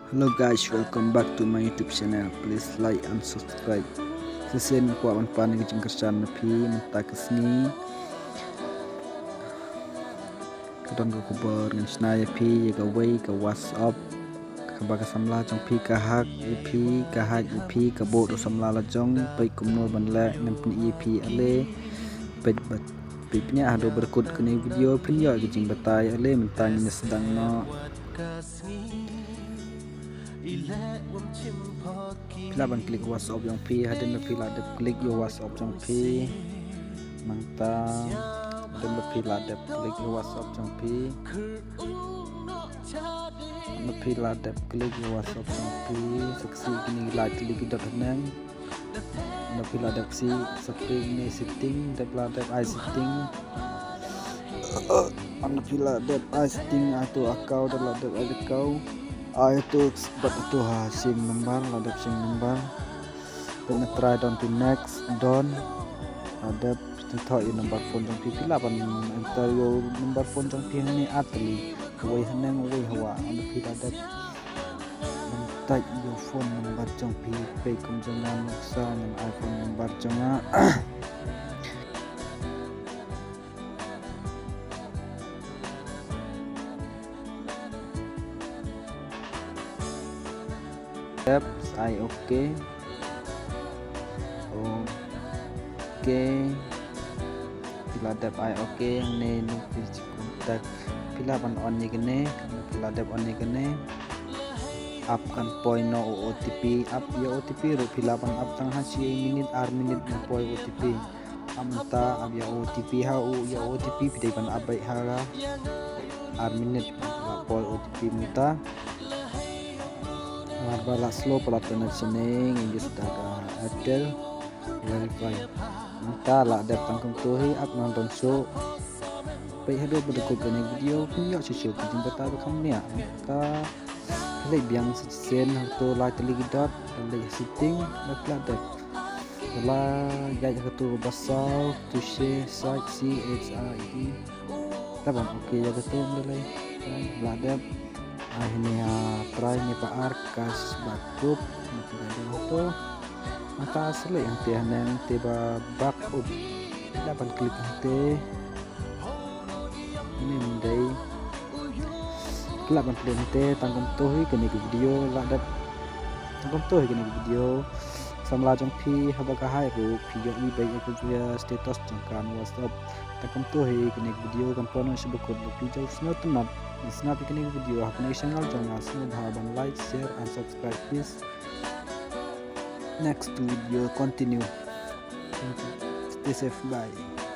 Hello guys, welcome back to my YouTube channel. Please like and subscribe. Sesen kuat pan ke jengkersan napi mentah kesni. Kadang ke kubar dengan senaya pi ke way ke WhatsApp. Kabag samla jong pi kahak EP kahak EP kabot samla la jong pai kumno banla nan pin EP ale pet bat pipnya ada berkut kene video pin ya ke jeng batai ale mentanya sedang no. Pila ban klik WhatsApp yang pi hadin pila ada klik yo WhatsApp yang pi manta dan pila ada klik yo WhatsApp yang pi pila ada klik yo WhatsApp yang pi seksi kini like klik dot nang pila ada si screen ni setting dan pila ada I setting pila ada I setting atau akau dan ada akau itu sebab itu SIM number ada SIM number dan try down to next down ada tentu number phone jong pi pila pan enter yo number phone jong pi ni atli way haneng way hawa ada pila ada mentai yo phone number jong pi pe kum jong noksa nan iPhone number jong apps I okay pila dap I okay ne no kontak pila pan on ni kene pila dap on ni kene up kan point no OTP up ya OTP ro pila pan up tang hasi minit na point OTP amta ab ya OTP ha ya OTP pidai pan abai ha minit na point OTP minta bala slow pelatihan seneng Inggris daga Adel verify minta lah datang kemtuhi up nonton show baik hado berdekut kene video punya susu kucing bata kamu ya minta lek biang sen atau like teli dot lek setting lek ada la gaya ketu basal to share site CHIE tabang oke ya ketu mulai ada ini try ni Pak Arkas bakup itu mata asli yang tiang tiba bakup dapat klik nanti ini mendai kelapan klik nanti tanggung tuh kini video ladat tanggung tuh kini video samla jong pi habaka hai ru video ni baik aku via status jangkan WhatsApp tanggung tuh kini video kan pono sebekut video snow teman Snap kini video hakna channel jangan lupa like, share, and subscribe please. Next video continue. Stay safe, bye.